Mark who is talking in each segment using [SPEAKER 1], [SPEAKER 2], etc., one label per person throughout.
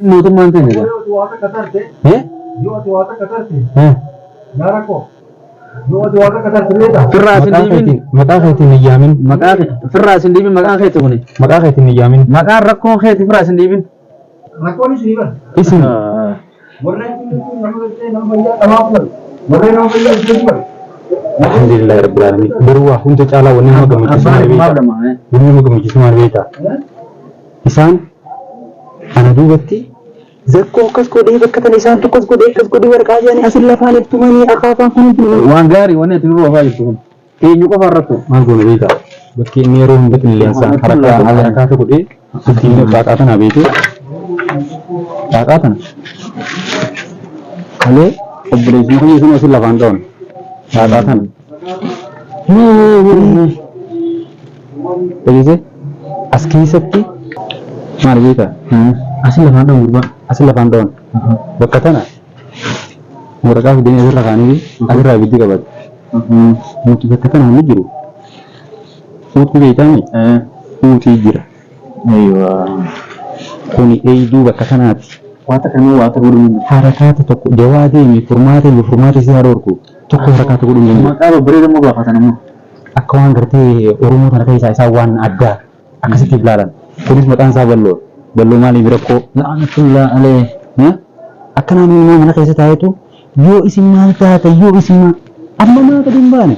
[SPEAKER 1] mootummaan ta'e nega. Firraa isin dhiibin
[SPEAKER 2] maqaa keetiin hin yaamin.
[SPEAKER 1] firraa isin dhiibin maqaan keetti kuni.
[SPEAKER 2] Maqaa keetiin hin yaamin.
[SPEAKER 1] Maqaan rakkoon keetti firraa isin dhiibin.
[SPEAKER 2] Isin alhamdulillah rabbil alamin. Garuu hunda caalaa wanni nama gammachiisu maal beektaa? Wanni nama gammachiisu maal beektaa? Isaan ana duubatti zakkoo akkas godhee bakka tana isaan tokkos godhee akkas godhee warqaa jedhanii asin lafaan ittumanii akaafaan kun
[SPEAKER 1] waan gaarii wanni ati nurra oofaa jirtu kun eenyu qofa irrattu
[SPEAKER 2] maal goona beektaa? Bakki inni yeroo hunda qilleensaan harakaata godhee ittiin baaqaa tana beekee baaqaa tana malee obboleessi kun sun asin lafaan dhawne baaqaa tana dhageesse as keessatti maal beektaa? Asin lafaan dhawne gurbaa asin lafaan dhawne bakka tana waraqaa fidanii asirra kaanii asirraa ibiddi qabatu nuti bakka tana hamni jiru fuutu beektaami fuutii jira kuni eeyduu bakka tanaati waata kanuu waata godhuun harakaata tokko jawaa deemi furmaata si haroorku tokko harakaata godhuun
[SPEAKER 1] maqaa babbareeda moo gaafatan ammoo
[SPEAKER 2] akka waan gartee oromoo tana keessaa isaa waan addaa akkasitti ilaalan kunis maqaan isaa balloo maaliif rakkoo
[SPEAKER 1] la'anatullah alee
[SPEAKER 2] akka naannoo mana keessa taa'etu yoo isin maal taate yoo isin amma maa gadi hin baane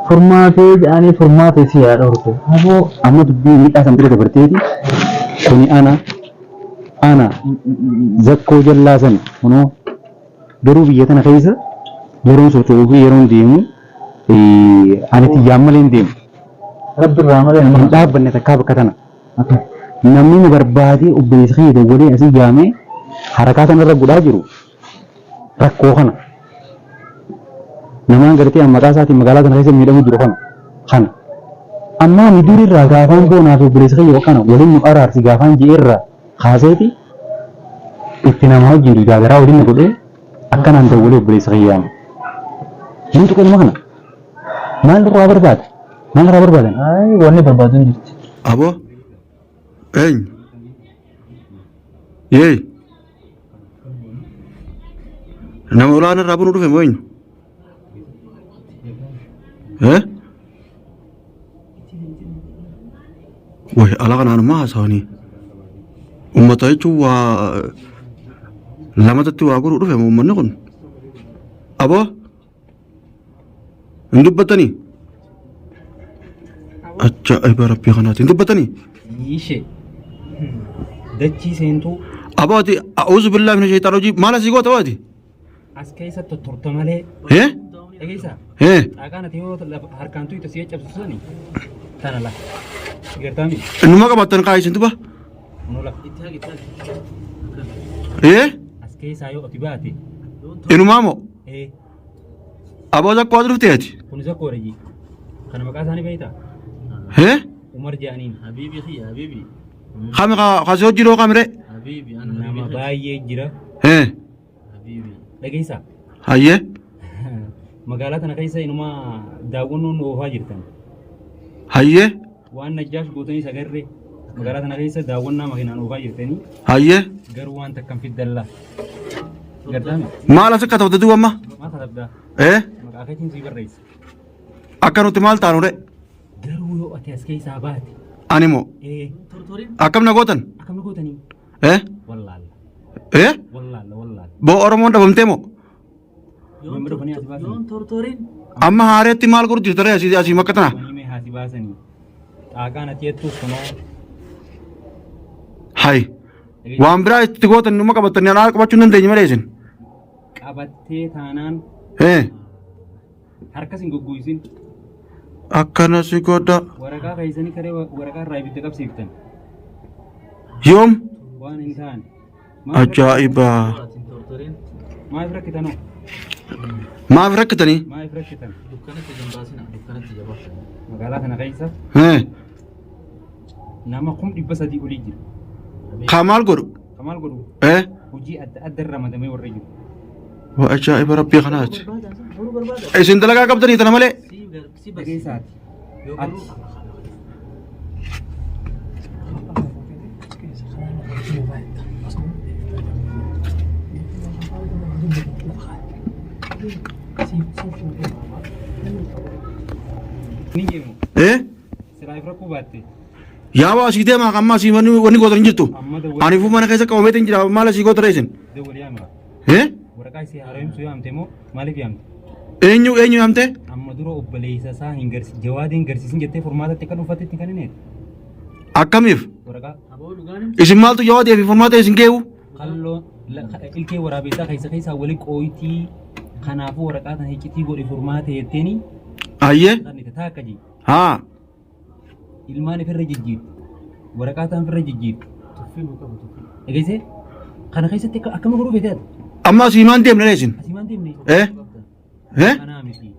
[SPEAKER 1] furmaatee jedhanii furmaatee si yaada horte
[SPEAKER 2] aboo amma dubbii miidhaa san bira dabarteeti kuni ana zakkoo jallaa sana kunoo garuu biyya tana keessa yeroon socho'uu fi yeroon deemu ani xiyyaan malee hin deemu
[SPEAKER 1] rabbi irraa malee
[SPEAKER 2] hin dhaabbanne takkaa bakka tana namni nu barbaadee obboleessa kiyya dawwalee asii yaamee harakaa kanarra godhaa jiru rakkoo kana namaan gartee maqaa isaatiin magaalaa kana keessa miidhamu jiru kana ammaa ni durirraa gaafaan boonaa fi obboleessa kiyya kana waliin nu araarsi gaafaan ji'eerraa kaaseeti itti nama wajjin gaagaraa waliin godhee akkanaan dawwalee obboleessa kiyya yaama. Namtu kanuma kana maal irraa barbaada? Maal irraa barbaadan?
[SPEAKER 1] wanni barbaaduun jirti.
[SPEAKER 3] Abo eenyu yee nama olaanaa irraa bunuu dhufe moo eenyu way ala kanaan haasawanii ummata jechuun waa lamatatti waa godhuu dhufe moo ummanni kun aboo hin dubbatanii ajaa'iba rabbii kanaati hin dubbatanii
[SPEAKER 4] Yishe dachii seentuu
[SPEAKER 3] abaati a'uuzu billahi mina shaytaan hojii maal asii goota waati
[SPEAKER 4] as keessa tottorta malee dhageessaa dhaaqaan ati yoo harkaan tuyta si cabsu sani tana la gartaami
[SPEAKER 3] innuma qabattan kaayisin tuba
[SPEAKER 4] nu la as keessaa yoo ati baate
[SPEAKER 3] inumaa moo aboo zakko waa dhuftee ati
[SPEAKER 4] kun zakko rajii kana maqaa isaanii beeytaa Umar jedhaniin
[SPEAKER 5] habiibi
[SPEAKER 3] kami kasi hojii dhoo kamire
[SPEAKER 5] habiibi
[SPEAKER 4] nama baay'ee jira
[SPEAKER 5] habiibi
[SPEAKER 4] dhageessaa
[SPEAKER 3] hayyee
[SPEAKER 4] magaalaa tana keessa inuma daawwannoon oofaa jirtan
[SPEAKER 3] hayyee
[SPEAKER 4] waan najjaash gootanii sagarree magaalaa tana keessa daawwannaa makiinaan oofaa jirtanii
[SPEAKER 3] hayyee
[SPEAKER 4] garuu waan takkan fiddallaa gartaami
[SPEAKER 3] maal as akka ta'u duuba amma
[SPEAKER 4] maal katabdaa maqaa keetiin sii barreessa
[SPEAKER 3] akka nuti maal taanu de
[SPEAKER 4] garuu yoo ati as keessaa baate
[SPEAKER 3] ani moo akkam na gootan
[SPEAKER 4] akkam na gootanii wallaalla wallaalla
[SPEAKER 3] boo oromoon dhabamtee moo
[SPEAKER 4] yoon dhufanii as baasanii
[SPEAKER 5] tortorin
[SPEAKER 3] amma haareetti maal godhu jirtu taree asii makka tana
[SPEAKER 4] mee haasi baasanii dhaaqaan ati jettuus kunoo
[SPEAKER 3] hay waan biraa itti gootan numa qabattan anaa qabachuu hin dandeenye malee isin
[SPEAKER 4] qabattee taanaan harkas hin goggoysin
[SPEAKER 3] akkana si godha
[SPEAKER 4] waraqaa keessanii karee waraqaa irraa ibidda qabsiiftan
[SPEAKER 3] yoom
[SPEAKER 4] waan hin taane
[SPEAKER 3] ajaa'iba
[SPEAKER 4] maaf rakkitanoo
[SPEAKER 3] maaf rakkitanii
[SPEAKER 4] maaf rakkitan
[SPEAKER 5] dukkanatti jambaasina dukkanatti jabaasina
[SPEAKER 4] magaalaa kana keessa nama 300 olii jira
[SPEAKER 3] kamaal godhu
[SPEAKER 4] hojii adda adda ramadamee warra jiru
[SPEAKER 3] ajaa'iba rabbii kanaati isin dalagaa qabdanii tana malee
[SPEAKER 4] dhageessaati ati Ni gemu. Sira ifra kubatte.
[SPEAKER 3] Yaa waa asii deemaa amma asii wanni gootan hin jirtu. Aniifuu mana keessa qabameetu hin jira maal asii goota reesin.
[SPEAKER 4] Dawwal yaamira. Waraqaa isii haaromsuu yaamte moo maaliif yaamte?
[SPEAKER 3] Eenyu yaamte?
[SPEAKER 4] Amma dura obboleessa isaa hin garsi jawaadiin garsiisin jettee furmaatatti kan uffatetti kan inni.
[SPEAKER 3] Akkamiif?
[SPEAKER 4] Waraqaa.
[SPEAKER 3] Isin maaltu jawaadii fi furmaata isin geewu?
[SPEAKER 4] Kalloo ilkee waraabessaa keessa walii qooyitii kanaafuu waraqaa kana iccitii godhi furmaata jetteeni.
[SPEAKER 3] Ayyee.
[SPEAKER 4] Kan itti taakka jii.
[SPEAKER 3] Haa.
[SPEAKER 4] Ilmaan ifirra jijjiirti. Waraqaa ta'an ifirra jijjiirti. Egeessee kana keessatti akkama godhuu feeteedha.
[SPEAKER 3] Amma asii maan deemne reesin?
[SPEAKER 4] Asii maan deemne? Kanaa miti.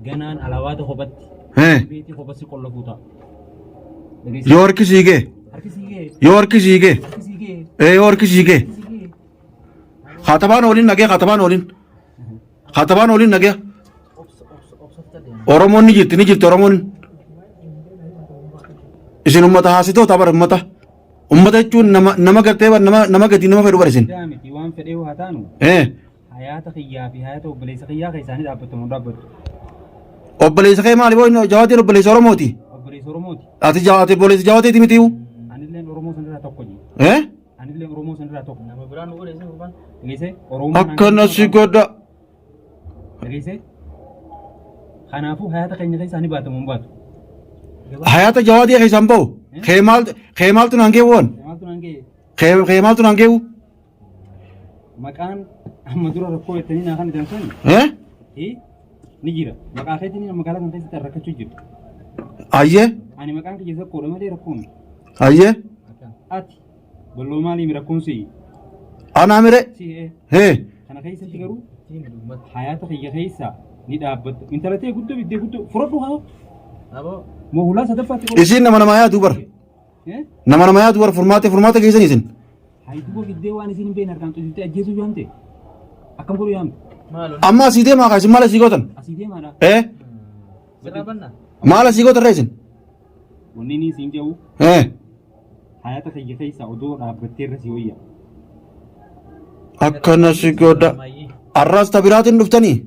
[SPEAKER 4] Ganaan alawaata kophatti. Beetii kophatti qolla fuuta.
[SPEAKER 3] Yoo harki siigee? Yoo harki siigee? Yoo harki siigee? Kaatabaan waliin nagee kaatabaan waliin. Kaatabaan waliin nagee. Oromoon ni jirti Oromoon. Isin ummata haasitoota bara ummata. Ummata jechuun nama gartee nama gadi nama fedhu bara isin.
[SPEAKER 4] Miti waan fedhee haa taanu. Hayaata kiyyaa fi hayaata obboleessa kiyyaa keessaanii dhaabbatamu dhaabbatu.
[SPEAKER 3] Obboleessa kee maali boo jawaatiin obboleessa Oromooti?
[SPEAKER 4] Obboleessa Oromooti.
[SPEAKER 3] Ati obboleessa jawaateeti mitiiwu?
[SPEAKER 4] Anilleen Oromoo sanirraa tokko ji. Anilleen Oromoo sanirraa tokko.
[SPEAKER 5] Nama biraan godhe isa gurbaan.
[SPEAKER 4] Egeessee Oromoo.
[SPEAKER 3] Akkana si godha.
[SPEAKER 4] Egeessee kanaafuu hayaata keenya keessaanii baatamu hin baatu.
[SPEAKER 3] Hayaata jawaadii keessaan bahu. Kee maaltu naan geewu woon? Kee maaltu naan geewu?
[SPEAKER 4] Maqaan amma dura rakkoo jettanii naa kan itamsan. Ni jira. Maqaa keetiin magaalaa kan keessatti rakkachuu jiru.
[SPEAKER 3] Ayyee.
[SPEAKER 4] Ani maqaan kiyya isa koodha malee rakkoon.
[SPEAKER 3] Ayyee.
[SPEAKER 4] Ati balloo maaliif rakkoon si'i?
[SPEAKER 3] Anaa mire.
[SPEAKER 4] Kana keessatti garuu hayaata kiyya keessa ni dhaabbatta. Intalatee guddoo biddee guddoo fudhadhu haa.
[SPEAKER 5] Aboo.
[SPEAKER 4] Mohulaa sadaffaatti.
[SPEAKER 3] Isin nama yaadu bara. Nama yaadu bara furmaata keessan isin.
[SPEAKER 4] Hayituu biddee waan isin hin beekne harkaan tuuti ajjeesuu yaamte. Akkam godhu yaamte.
[SPEAKER 3] Amma asii deemaa kaasin maal asii gootan?
[SPEAKER 4] Asii deemaadha.
[SPEAKER 5] Sirraa bannaa.
[SPEAKER 3] Maal asii gootan reesin?
[SPEAKER 4] Wanni inni siin jedhu. Hayaata kiyya keessa odoo dhaabbattee irra si wayya.
[SPEAKER 3] Akkana si godha. Arraas tabiraatiin dhuftanii?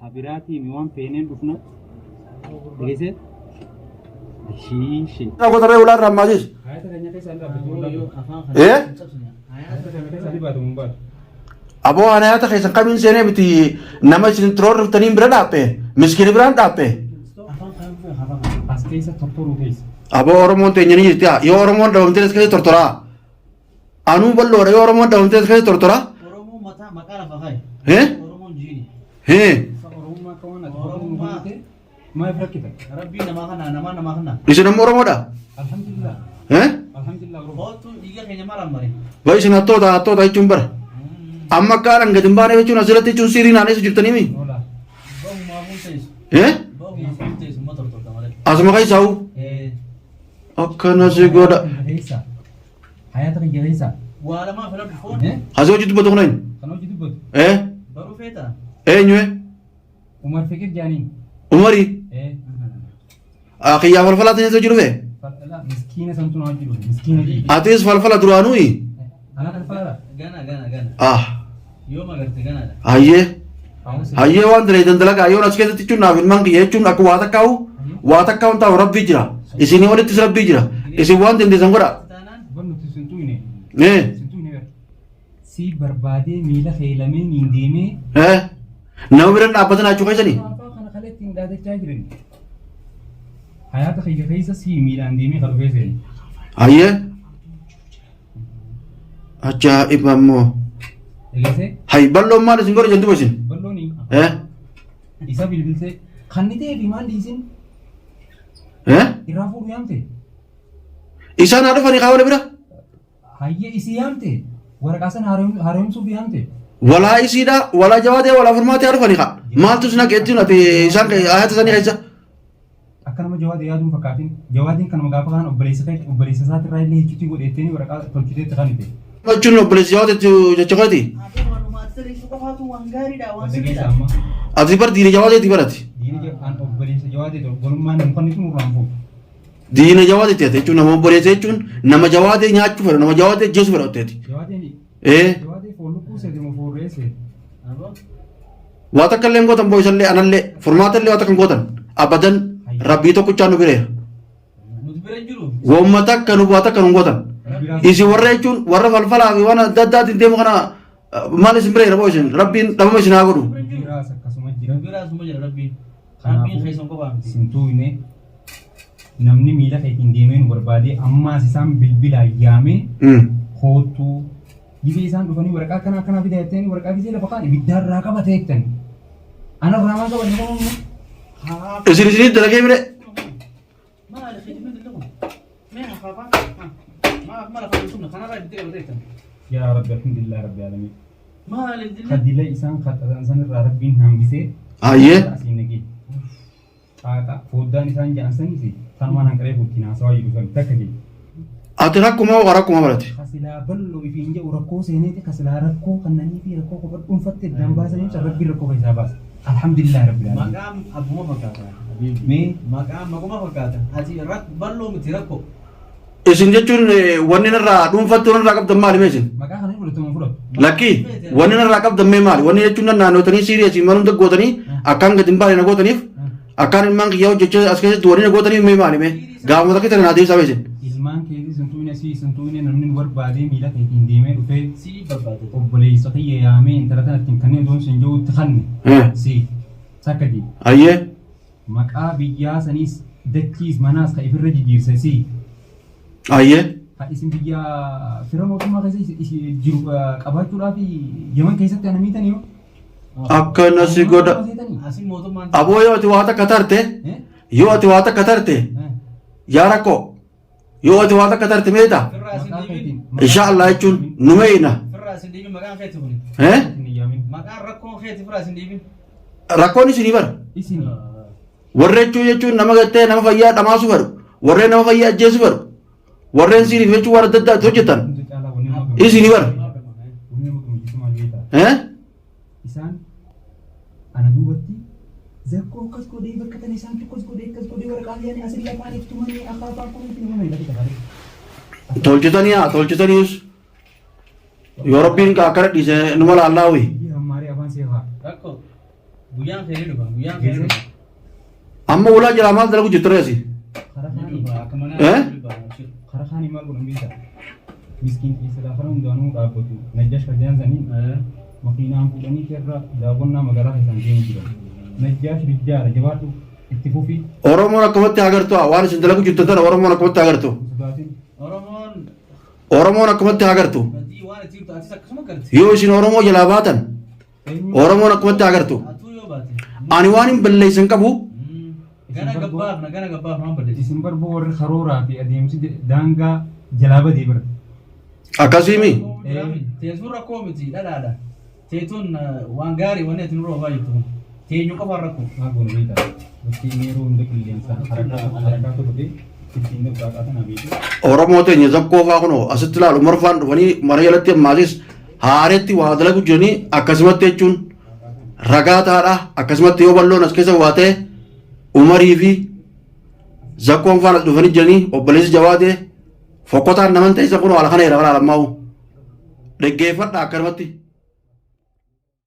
[SPEAKER 4] Tabiraatiin waan feeneen dhufna. Egeessee? Shiishee.
[SPEAKER 3] Goota ree ulaan rammaasis.
[SPEAKER 4] Hayaata keenya keessa dhaabbattee. Hayaata keenya keessa dhibaatu hin baatu.
[SPEAKER 3] Aboo hayaata keessan kamiin seenee miti nama isin turoon dhuftanii bira dhaabbee miskiini biraan dhaabbee.
[SPEAKER 4] As keessa tortoruu keessa.
[SPEAKER 3] Aboo Oromoon teenya ni jirti yoo Oromoon dhabamtee as keessa tortoraa. Anuu bal'oodha yoo Oromoon dhabamtee as keessa tortoraa.
[SPEAKER 5] Oromoon maqaa lafa kaayi. Oromoon jiini.
[SPEAKER 4] Oromummaa akka waan ati Oromummaa maaf rakkita?
[SPEAKER 5] Rabbii namaa kana.
[SPEAKER 3] Isin ammoo Oromoodha?
[SPEAKER 4] Alhamdulillah. Alhamdulillah Oromoo.
[SPEAKER 5] Hootu dhiiga keenya maal hammare?
[SPEAKER 3] Baay'ee isin hattoota jechuun bara. Amma akkaan gadi hin baane jechuun asirratti jechuun sirrii naanneessa jirtanii mi?
[SPEAKER 5] Bahumaa kun teessu. Bahumaa kun teessu ma tortorta malee.
[SPEAKER 3] Asuma keessaa hoo? Akkana si godha.
[SPEAKER 4] Hayaata kiyya keessa.
[SPEAKER 5] Waa lamaa fira dhufoon.
[SPEAKER 3] Asii hojii dubbatu kunayin?
[SPEAKER 4] Kan hojii dubbatu.
[SPEAKER 5] Baruu feeta.
[SPEAKER 3] Eenyu?
[SPEAKER 4] Umar Fikir Jaaniin.
[SPEAKER 3] Umarii? Kiyyaa falfalaatiin isa jiru fee?
[SPEAKER 4] Miskiina santu naa jiru. Miskiina jiru.
[SPEAKER 3] Atis falfala duraanuu?
[SPEAKER 4] Ana falfala.
[SPEAKER 5] Gana. Yoo magarte ganaadha.
[SPEAKER 3] Hayyee waan daleetan dalagaa yoo as keessatti jechuun naaf ilmaan kiyya jechuun akka waa takkaa'u taa'u rabbii jira. Isinii walittis rabbii jira. Isin waan dandeessan godha.
[SPEAKER 4] Nuti sintuune. Si barbaadee miila feelamee niin deemee.
[SPEAKER 3] Nama biraan dhaabbatan achuu keessanii.
[SPEAKER 4] Kana kaleetti hin dhaadachaa jiran. Hayaata kiyya keessa si miilaan deemee kan dhufee seeni.
[SPEAKER 3] Hayyee. Ajaa'iba ammoo.
[SPEAKER 4] Egeessee?
[SPEAKER 3] Hay balloon maal isin godha jentu isin?
[SPEAKER 4] Ballooni. Isa bilbilsee kan ni ta'e fi maal dhiisin? Irraa fuudhu yaamte?
[SPEAKER 3] Isaan haa dhufanii kaawwale bira?
[SPEAKER 4] Hayyee isii yaamte? Waraqaa sana haaromsuuf yaamte?
[SPEAKER 3] Walaa isiidha, walaa jawaatee, walaa furmaatee haa dhufanii kaa. Maaltu isin akka ittiin ati isaan hayaata isaanii keessa?
[SPEAKER 4] Akka nama jawaatee yaaduun fakkaatiin jawaatiin kanuma gaafa kaan obboleessa isaati irraa illee hijjitii godheettanii waraqaa tolchiteetti kan hite.
[SPEAKER 3] Jechuun obboleessi jawaatee jecha kooti? Ati bar diina jawaateeti barati?
[SPEAKER 4] Diina obboleessa jawaatee golummaan namni sun irraan fuudhu.
[SPEAKER 3] Diina jawaateeti ati jechuun nama obboleessa jechuun nama jawaatee nyaachuu fedha nama jawaatee jeesuu fedha otteeti.
[SPEAKER 4] Jawaatee foon lukkuu seetuma foorreesse.
[SPEAKER 3] Waa takka illee gootan boo'isallee anallee furmaata illee waa takka gootan abadan. rabbii tokkichaa nu bireera.
[SPEAKER 5] Nuti bira hin jiru.
[SPEAKER 3] Uummata akka nu bu'aata akka nu gootan. Isin warra jechuun warra falfalaa fi waan adda addaatiin deemu kana maal isin bireera boo isin rabbiin dhabama isin haa godhu.
[SPEAKER 4] Biraas akkasuma jira.
[SPEAKER 5] Biraasuma jira rabbiin. Rabbiin keessan qofaa miti.
[SPEAKER 4] Sintuune namni miila keetiin deemee nu barbaadee ammaas isaan bilbilaan yaamee kootuu gibee isaan dhufanii waraqaa akkanaa fidaa jettanii waraqaa gisee lafa kaan ibiddaarraa qabatee jettani. Ana raamaa qabanne qabamu.
[SPEAKER 3] Isin dalagee bire.
[SPEAKER 5] Maal khidmat lakum. Mee hafaafaa. Maal hafaafaa kana irraa itti qabatee.
[SPEAKER 4] Yaa Rabbi alhamdulillah rabbi alamin.
[SPEAKER 5] Maal itti.
[SPEAKER 4] Kadila isaan kadhatan sanirraa rabbiin hambisee.
[SPEAKER 3] Ayyee.
[SPEAKER 4] Asiin nagee. Haadha foddaan isaan jedhan saniif kanumaan hanqaree guddina haasawaa jiru san takka jedhe.
[SPEAKER 3] Ati rakkuma moo rakkuma barate?
[SPEAKER 4] Kasilaa bal'oo fi hin jedhu rakkoo seeneeti kasilaa rakkoo kannanii fi rakkoo kophaa dhuunfatte iddaan baasanii rabbiin rakkoo keessaa baasa. Alhamdulillah rabbil alamin.
[SPEAKER 5] Maqaan abbuma fakkaata.
[SPEAKER 4] Mee
[SPEAKER 5] Maqaan maquma fakkaata. Ati bal'oo miti rakkoo.
[SPEAKER 3] Isin jechuun wanni irraa dhuunfattuu irraa qabdan maali mee isin?
[SPEAKER 4] maqaa kana fudhatamu fudhatu.
[SPEAKER 3] Lakkii wanni irraa qabdan mee maali? Wanni jechuun naannotanii siiriyeesii manumta gootanii akkaan gadi hin baane na gootaniif akkaan ilmaan kiyyaa hojjechaa as keessatti wanni na gootaniif mee maali mee? Gaafuma takka ta'e naa deebisaa beesin.
[SPEAKER 4] Ilmaan keetii santuune si santuune namni nu barbaadee miila keetiin deemee dhufee
[SPEAKER 5] Si barbaade.
[SPEAKER 4] obboleessota yaamee intala kanattiin kanneen doon sin jiruutti kanne si takka jedhe.
[SPEAKER 3] Ayyee.
[SPEAKER 4] Maqaa biyyaa saniis dachiis manaas ka ifirra jijjiirse si.
[SPEAKER 3] Ayyee.
[SPEAKER 4] Ka isin biyya fira mootummaa keessa jiru qabaachuudhaaf Yaman keessatti ana miitanii yoo.
[SPEAKER 3] Akkana si godha.
[SPEAKER 5] Asin mootummaan.
[SPEAKER 3] Aboo yoo ati waa takka tarte yoo ati waa takka tarte yaa rakkoo yoo ati waa takka tarte meeta
[SPEAKER 5] Firraa asin diibin.
[SPEAKER 3] inshaallah jechuun nu meeyna.
[SPEAKER 5] Firraa asin diibin maqaan keeti kuni. Maqaan rakkoon keeti firraa asin diibin.
[SPEAKER 3] Rakkoon isinii bara.
[SPEAKER 4] Isin
[SPEAKER 3] Warra jechuun nama gattee nama fayyaa dhamaasu baru warreen nama fayyaa ajjeesu baru warreen siiniif jechuun waan adda addaatti hojjetan isinii bara.
[SPEAKER 4] Isaan ana duubatti zakkoo akkas godhee bakka tan isaan tokkos godhee akkas godhee waraqaalee asin lafaan ittumanii akaafaa kunuuti nama hidhate tafaare.
[SPEAKER 3] Tolchitanius yoo rabbiin akkana dhiise numa laallaawi.
[SPEAKER 4] Hammaaree afaan seefaa.
[SPEAKER 5] Rakkoo. Guyyaan feeree dhufa. Guyyaan feeree dhufa.
[SPEAKER 3] Amma ulaa jalaa maal dalagu jirtu reesi?
[SPEAKER 4] Karaa kaanii maal godhan beektaa? Miskiin keessa lafa hundaanuu dhaabbatu najjash fardiyaan sanii makiinaan fuudhanii keerra daawwannaa magaalaa keessan deemu jiran. Najjaash rijjaara jabaadhu itti fufii.
[SPEAKER 3] Oromoon akkamatti agartu waan isin dalagu jirtu tana Oromoon akkamatti agartu? Oromoon akkamatti agartu?
[SPEAKER 5] Badii waan itti jirtu atis akkasuma garti.
[SPEAKER 3] Yoo isin Oromoo jalaa baatan Oromoon akkamatti agartu?
[SPEAKER 5] Atuu yoo baate.
[SPEAKER 3] Ani waan hin balleessan qabu
[SPEAKER 5] Gana gabbaaf maan badde.
[SPEAKER 4] Isin barboo warri karooraa fi adeemsi daangaa jalaa badee bira.
[SPEAKER 3] akkasiimi.
[SPEAKER 5] Teessuun rakkoo miti dhadhaadha. Teetuun waan gaarii wanni ati nurra oofaa jirtu. Teenyu qofaan rakkoo.
[SPEAKER 4] Maa goone beektaa? Bakki yeroo hunda qilleensa harkaa tokko ta'e ittiin dhaqaataa kana beeku.
[SPEAKER 3] Oromoo teenya zakkoo faa kunoo asitti ilaalu marfaan dhufanii mana jalatti ammaasis haaretti waa dalagu jiranii akkasumatti jechuun ragaa taadha akkasumatti yoo balloon as keessa waa ta'e umarii fi zakkoon faana dhufanii jiranii obboleessi jawaatee fokkotaan naman ta'e isa kunoo ala kana jira kana alammaa'u dhaggeeffadha akkanumatti.